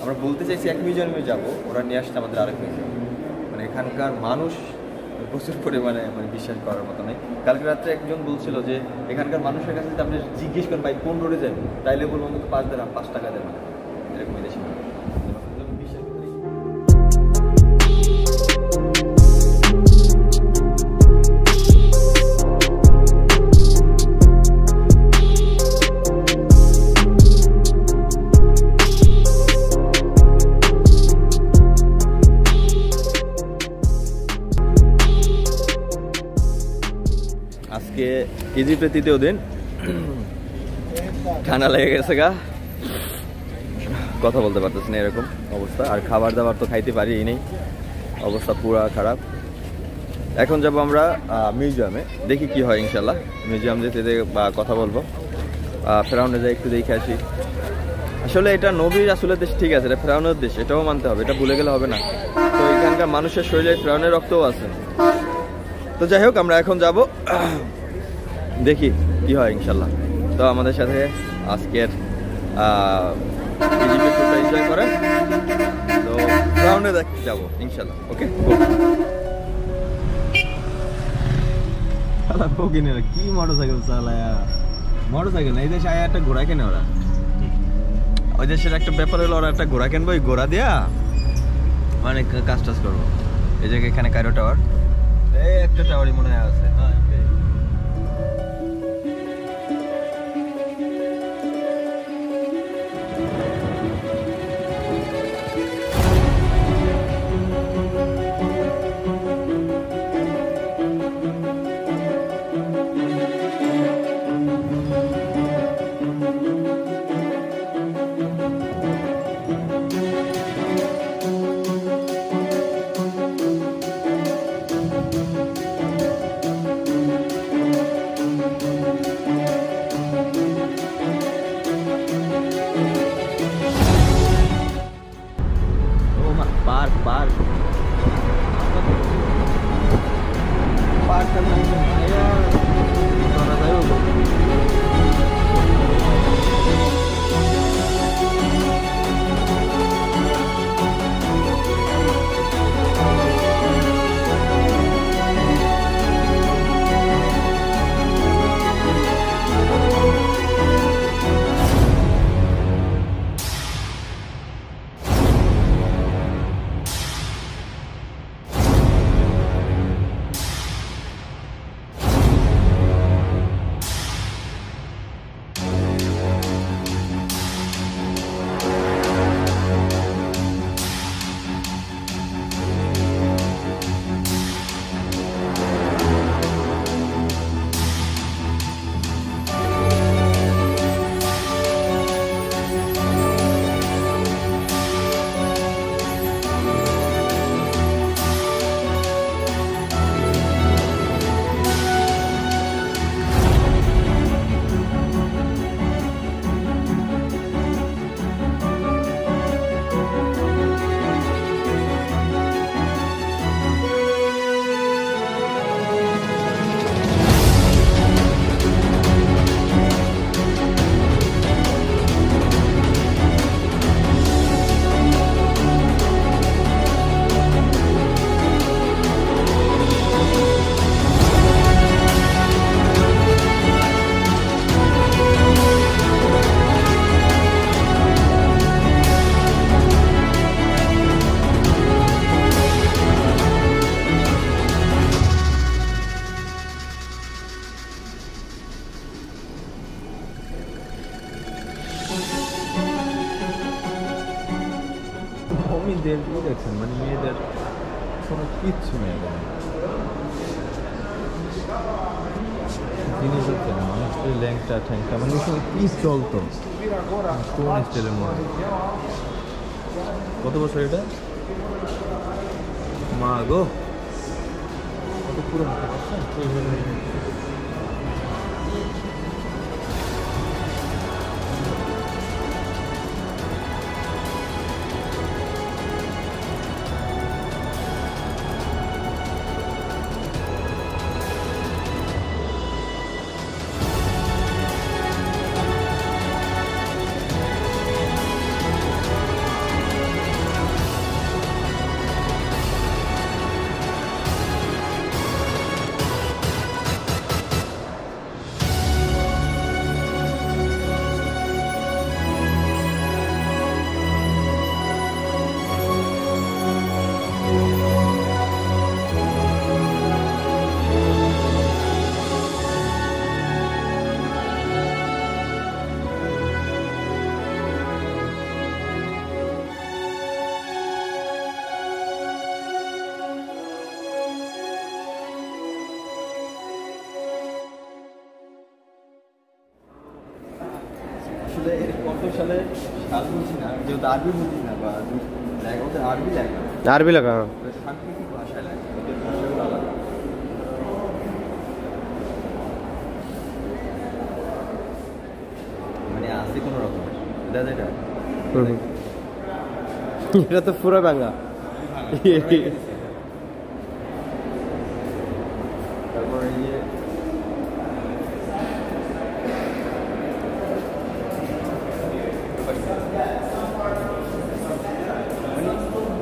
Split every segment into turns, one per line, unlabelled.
আমরা বলতে চাইছি এক মিউজিয়ামে যাব, ওরা নিয়ে আসছে আমাদের আরেক মিউজিয়াম। মানে এখানকার মানুষ প্রচুর পরিমাণে মানে বিশ্বাস করার মতো নেই। কালকে রাত্রে একজন বলছিল যে এখানকার মানুষের কাছে যদি আপনি জিজ্ঞেস করেন ভাই কোন রোডে যাবেন, তাইলে বলবো অন্তত 5 টাকা দেবেন, এরকম বিদেশি মানুষ বিশ্বাস করি। আজকে ইজিপ্টের 3য় দিন, ঠান্ডা লেগে গেছে গা, কথা বলতে পারতেছি না এরকম অবস্থা। আর খাবার দাবার তো খাইতে পারি নেই, অবস্থা পুরা খারাপ। এখন যাব আমরা মিউজিয়ামে, দেখি কি হয় ইনশাল্লাহ। মিউজিয়াম যেতে বা কথা বলবো, ফেরাউনে যাই একটু দেখে আসি। আসলে এটা নবী রাসূলের দেশ, ঠিক আছে, এটা ফেরাউনের দেশ, এটাও মানতে হবে, এটা ভুলে গেলে হবে না। তো এখানকার মানুষের শরীরে ফেরাউনের রক্তও আছে। তো যাই হোক, আমরা এখন যাব, দেখি কি হয় ইনশাল্লাহ। তো আমাদের সাথে আজকের ইজিপ্টের ট্যুরটা এনজয় করেন। তো ফেরাউনে দেখতে যাবো ইনশাল্লাহ। ওকে, কি মোটরসাইকেল চালায়, মোটরসাইকেল এই দেশে আয় একটা ঘোড়া কেনে ওরা। ওই দেশের একটা ব্যাপার হলো ওরা একটা ঘোড়া কিনবো, ওই ঘোড়া দিয়া মানে কাজ টাজ করবো। এই জায়গায় এখানে কায়রো টাওয়ার, এই একটা টাওয়ারই মনে হয় আছে। দেখছেন মানে মেয়েদের কোনো কিচ্ছু নেই, জিনিস হচ্ছে না মানুষের ল্যাংটা ঠ্যাংটা, মানে ওই সময় কি চলতো কোন স্টাইলের মনে। কত বছর এটা, মা গো কত পুরো আসলে সাল বুঝি না, যেহেতু আরবি বুঝি না বা ওদের আরবি লাগে না,
আরবি লেখা।
সাংস্কৃতিক ভাষায় লাগে, ওদের ভাষাগুলো আলাদা। মানে আছে কোনো রকম এটা যেটা
এটা তো পুরো বাংলা।
তারপরে ইয়ে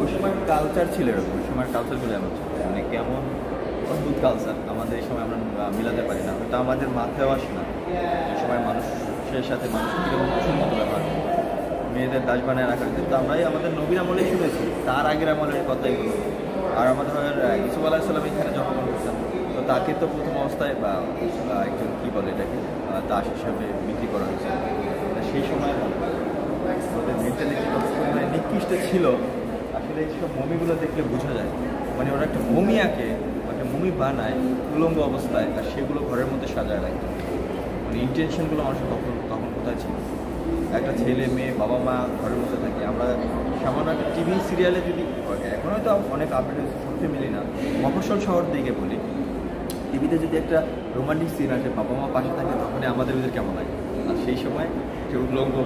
ওই সময় কালচার ছিল এরকম, ওই সময় কালচারগুলো এমন ছিল, মানে কেমন অদ্ভুত কালচার আমাদের এই সময় আমরা মিলাতে পারি না, ওটা আমাদের মাথায়ও আসে না। এই সময় মানুষের সাথে মানুষ কীরকম মতো ব্যবহার করে, মেয়েদের দাস বানায় রাখা, কিন্তু আমরাই আমাদের নবীর আমলেই শুনেছি, তার আগের আমলের কথাই বলি। আর আমাদের ইউসুফ আলাইহিস সালাম এখানে জন্মগ্রহণ করছেন, তো তাকে তো প্রথম অবস্থায় বা একজন কী বলে এটাকে দাস হিসাবে বিক্রি করা হয়েছে। সেই সময় ওদের মেন্টালিটি মানে নিকৃষ্ট ছিল। আসলে এইসব মমিগুলো দেখলে বোঝা যায়, মানে ওরা একটা মমি আঁকে, একটা মমি বানায় উলঙ্গ অবস্থায়, আর সেগুলো ঘরের মধ্যে সাজায় রাখে। মানে ইন্টেনশনগুলো মানুষের তখন তখন কোথায় ছিল? একটা ছেলে মেয়ে বাবা মা ঘরের মধ্যে থাকে, আমরা সামান্য একটা টিভি সিরিয়ালে যদি, এখন হয়তো অনেক আপডেট সত্যি মিলি না, মফস্বল শহর দিকে বলি, টিভিতে যদি একটা রোমান্টিক সিন আসে, বাবা মা পাশে থাকে, তখনই আমাদের ভিতরে কেমন লাগে। আর সেই সময় যে উলঙ্গ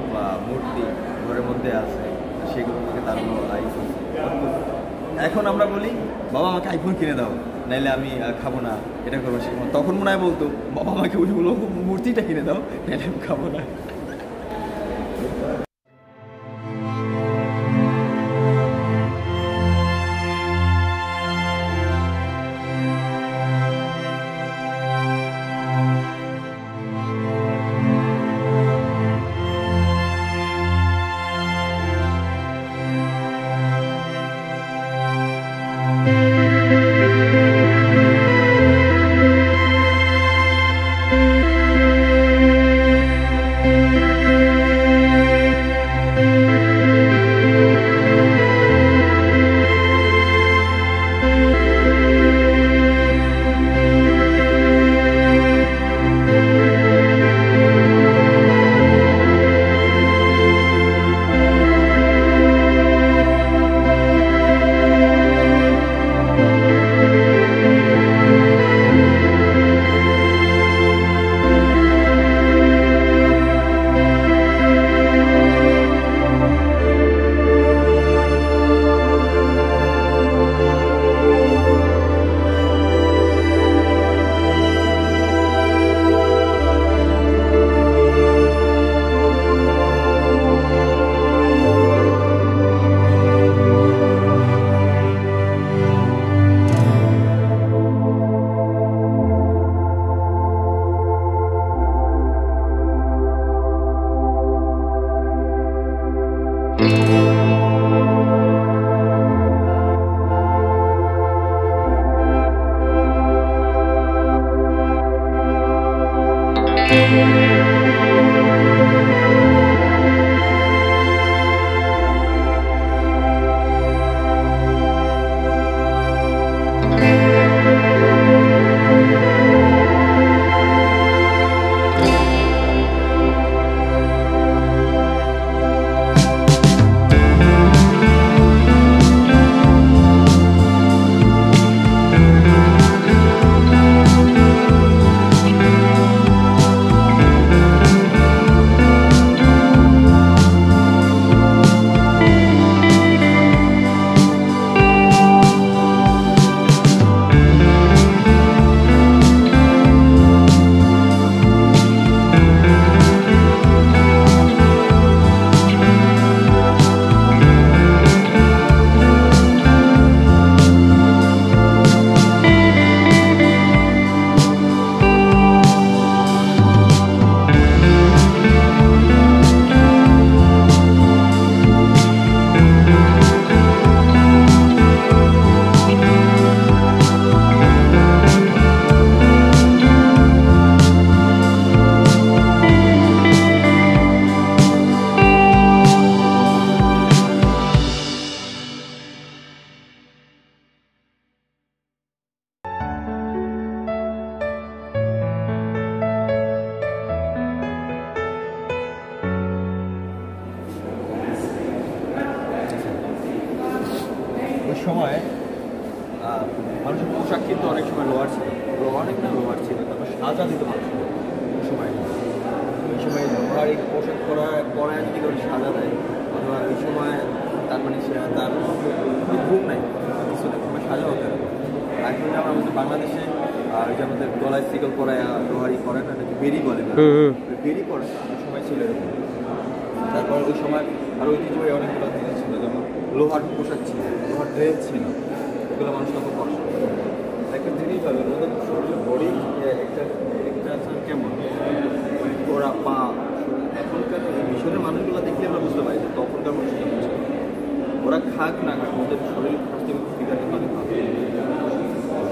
মূর্তি ঘরের মধ্যে আছে, সেগুলো থেকে তার আইফোন। এখন আমরা বলি বাবা আমাকে আইফোন কিনে দাও, নাইলে আমি খাবো না, এটা করবো সে। তখন মনে হয় বলতো বাবা আমাকে ওই উলঙ্গ মূর্তিটা কিনে দাও, নাইলে আমি খাবো না। সময় মানুষের পোশাক কিন্তু অনেক সময় লোহার ছিল, অনেক না লোহার ছিল, তারপর সাজা দিত মানুষ ওই সময়। ওই সময় লোহার এই পোশাক পরায় যদি করে সাজা দেয়, অথবা ওই সময় তার মানে তার ঘুম নাই, কিছু না, কিংবা সাজা হতে হবে। এখন যে আমরা আমাদের বাংলাদেশে ওই যে আমাদের গলায় সিকল পরায় লোহারি করে না, নাকি বেরি বলে না, বেরি পরে ওই সময় ছিল এরকম। তারপর ওই সময় আর ঐতিহ্যবাহী অনেকগুলো জিনিস ছিল, যেমন লোহার পোশাক ছিল, লোহার ড্রেস ছিল, এগুলো মানুষ তখন কষ্ট করে। একটা জিনিস হবে ওদের শরীরের বডি একটা কেমন ওরা পা, এখনকার মিশরের মানুষগুলো দেখলে আমরা বুঝতে পারি যে তখনকার মানুষ কেমন ছিল। ওরা খাক না খাক ওদের শরীর স্বাস্থ্য ফিগারটা অনেক ভালো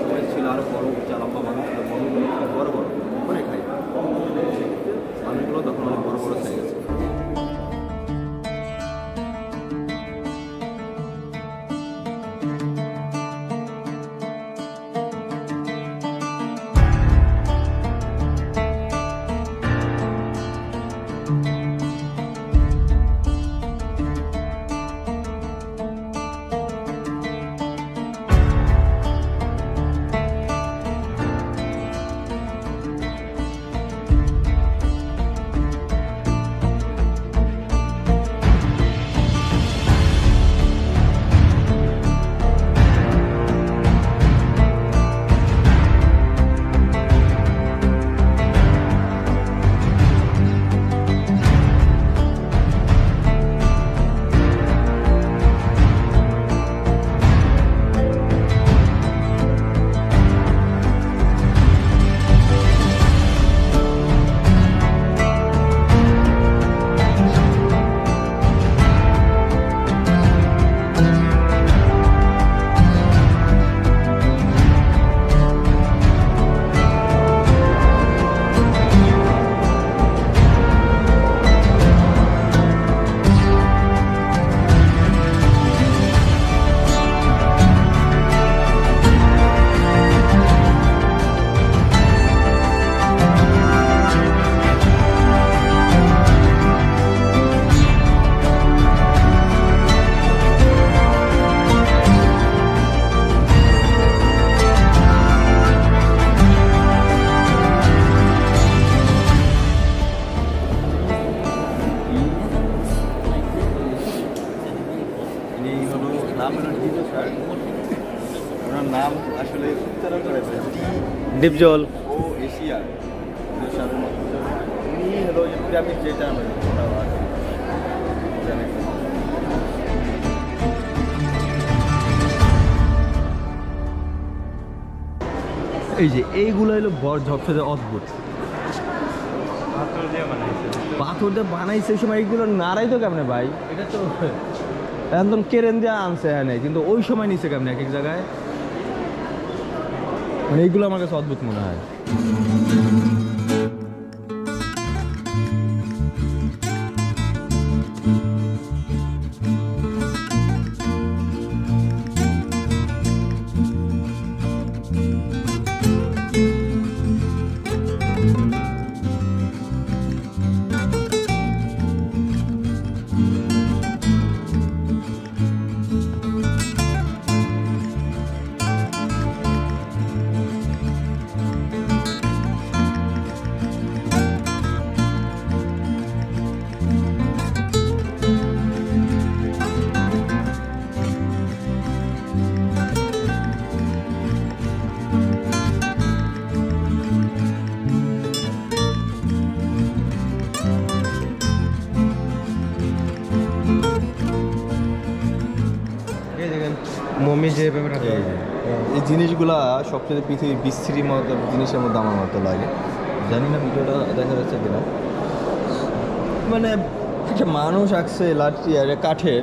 সময় ছিল, আরও বড় চালাম্বা মানুষ ছিল, মানুষগুলো বড় বড় অনেক খাই, মানুষগুলো তখন অনেক বড় বড় খাই গেছে। ওনার নাম আসলে উচ্চারণ করে
ডিপজল
ও এশিয়া উনি হলো পিরামিড যেটা
এই যে এইগুলো হলো বড় সবচেয়ে অদ্ভুত পাথর দিয়ে বানাইছে। ওই সময় এইগুলো নাড়াই তো কেমনে ভাই, এটা তো একদম কেরেন দিয়ে আনছে হ্যাঁ, কিন্তু ওই সময় নিচে কেমনে এক এক জায়গায়, মানে এইগুলো আমার কাছে অদ্ভুত মনে হয়। মমি যে
এই জিনিসগুলা সবচেয়ে পৃথিবীর বিশ্রী মতো জিনিসের মধ্যে আমার মতো লাগে। জানি না ভিডিওটা দেখা যাচ্ছে কিনা, মানে একটা মানুষ আঁকছে লাঠি আর কাঠের,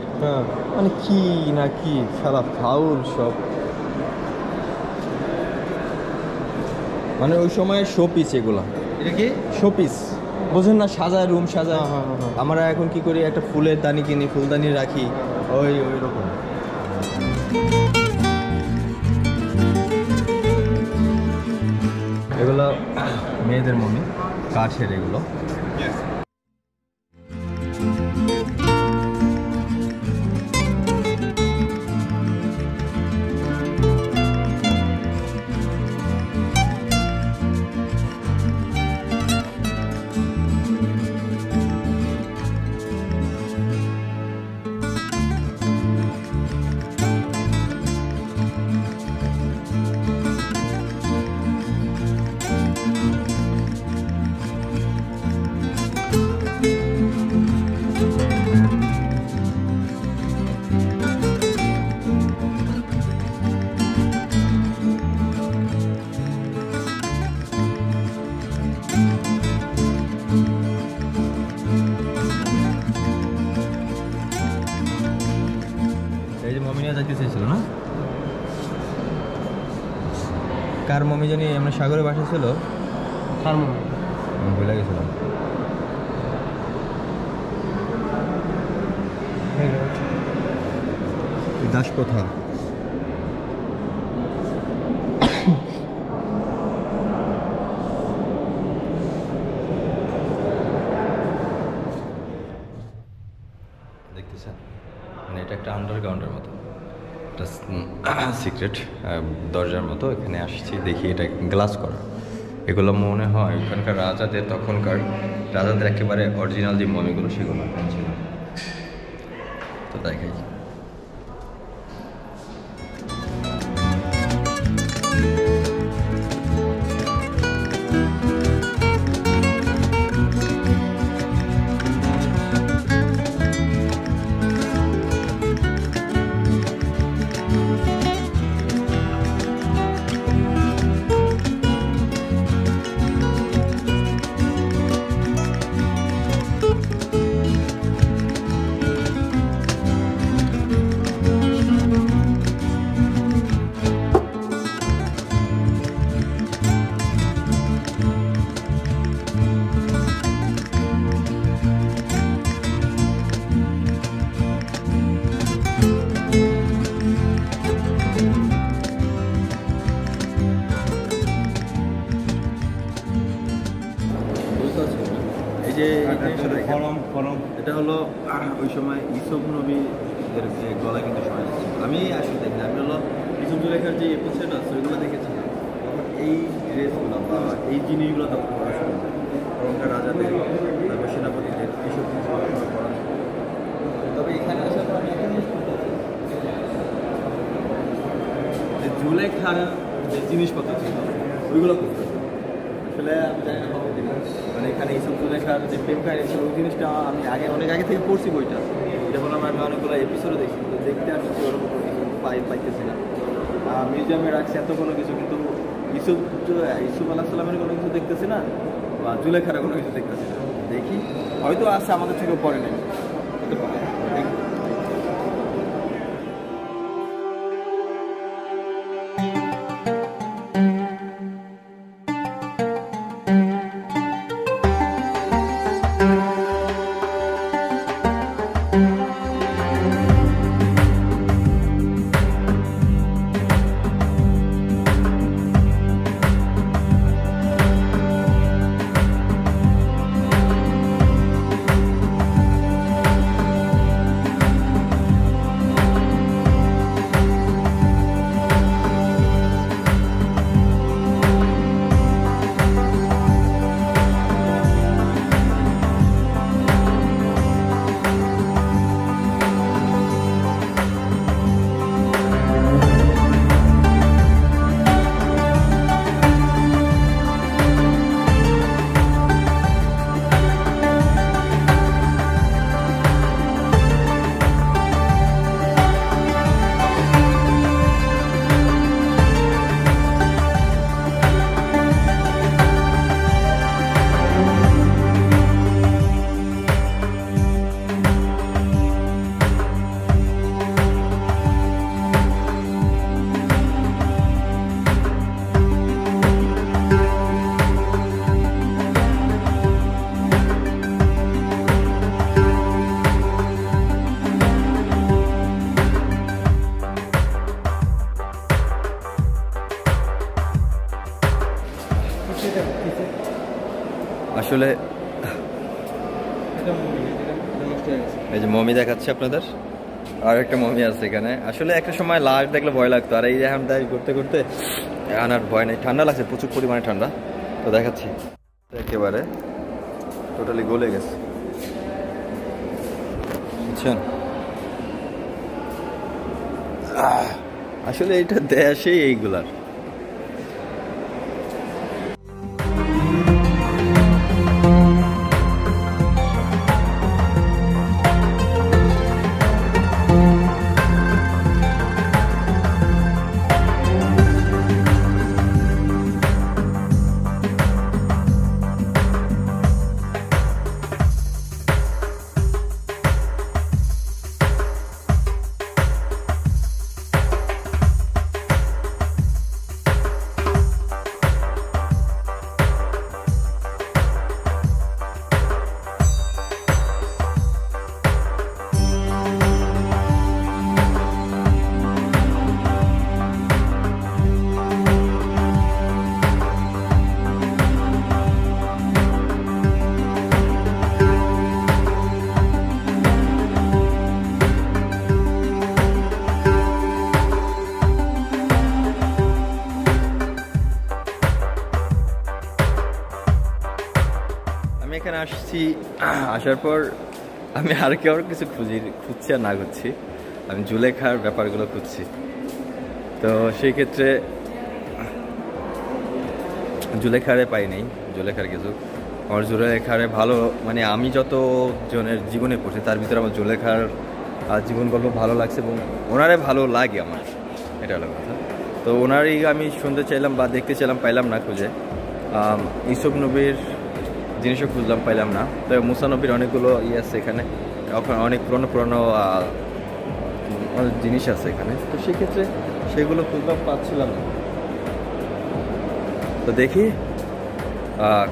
মানে কি না কি ফেলা ফাউল সব, মানে ওই সময় শোপিস এগুলা।
এটা কি
শোপিস বোঝেন না, সাজায় রুম সাজায়। আমরা এখন কি করি, একটা ফুলের দানি কিনি, ফুলদানি রাখি, ওই রকম। এগুলো মেয়েদের মমি, কাঠের এগুলো।
মমি নিয়ে যাইতে চাইছিল না? কার মমি জানি আমরা সাগরে বাসা ছিল,
কার মমি
ভুলে গেছিলাম। দাস কোথা দেখতেছেন, মানে এটা একটা আন্ডারগ্রাউন্ডের মতো, একটা সিক্রেট দরজার মতো। এখানে আসছি, দেখি এটা গ্লাস করা। এগুলো মনে হয় ওখানকার রাজাদের, তখনকার রাজাদের একেবারে অরিজিনাল যে মমিগুলো সেগুলো এখানে ছিল। তো দেখাই। এটা হলো ওই সময় ইউসুফ নবীর যে গলায় কিন্তু শোনা যাচ্ছে। আমি আসলে দেখি, আমি হলো ইউসুফ জুলেখার যে এপিসোড আছে ওইগুলো দেখেছিলাম। এই ড্রেসগুলো বা এই জিনিসগুলো তখন পড়াশোনা তখনকার রাজাদের, তারপর সেনাপতিদের এইসব কিছু পড়া। তবে এখানে আসার পর আমি একটা জিনিস করতে যে জুলেখার যে জিনিসপত্র ছিল ওইগুলো করতে আসলে আমি জানি না কবে দিলাম। মানে এখানে ইউসুফ জুলেখার যে প্রেম কাহিনী ছিল ওই জিনিসটা আমি অনেক আগে থেকে পড়ছি বইটা, যখন আমি অনেকগুলো এপিসোডে দেখি, কিন্তু দেখতে আসছি ওরকম পাইতেছি না। মিউজিয়ামে রাখছি এত কোনো কিছু, কিন্তু ইউসুফ আলাহ সাল্লামের কোনো কিছু দেখতেছি না, বা জুলেখার কোনো কিছু দেখতেছি না। দেখি হয়তো আছে, আমাদের থেকেও পড়ে নেই, হতে পারে। আসলে এই যে মমি দেখাচ্ছে আপনাদের, আর একটা মমি আছে এখানে। আসলে একটা সময় লাশ দেখলে ভয় লাগতো, আর এই যে এখন তাই করতে করতে এখন আর ভয় নেই। ঠান্ডা লাগছে, প্রচুর পরিমাণে ঠান্ডা। তো দেখাচ্ছি, একেবারে টোটালি গলে গেছে, বুঝছেন। আসলে এটা দেশে এইগুলার
এখানে আসছি, আসার পর আমি আর কিছু খুঁজছি আর না খুঁজছি, আমি জুলেখার ব্যাপারগুলো খুঁজছি। তো সেই ক্ষেত্রে জুলেখারে পাই নাই, জুলেখার কিছু। আমার জুলেখারে ভালো, মানে আমি যত জনের জীবনে পড়ছি তার ভিতরে আমার জুলেখার জীবন গল্প ভালো লাগছে এবং ওনারে ভালো লাগে আমার, এটা হলো কথা। তো ওনারই আমি শুনতে চাইলাম বা দেখতে চাইলাম, পাইলাম না খুঁজে। ইউসুফ নবীর জিনিসও খুঁজলাম, পাইলাম না। তো মুসা নবীর অনেকগুলো আছে এখানে, অনেক পুরনো পুরনো জিনিস আছে এখানে। তো সেক্ষেত্রে সেগুলো খুঁজলাম, পাচ্ছিলাম না। তো দেখি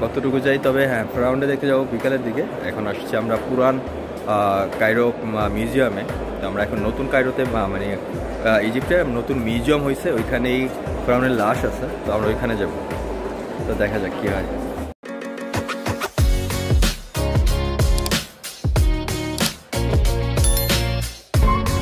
কতটুকু যাই। তবে হ্যাঁ, ফেরাউন্ডে দেখতে যাবো বিকালের দিকে। এখন আসছি আমরা পুরান কায়রো মিউজিয়ামে। তো আমরা এখন নতুন কায়রোতে, মানে ইজিপ্টে নতুন মিউজিয়াম হয়েছে, ওইখানেই ফেরাউনের লাশ আছে। তো আমরা ওইখানে যাব। তো দেখা যাক কী হয়।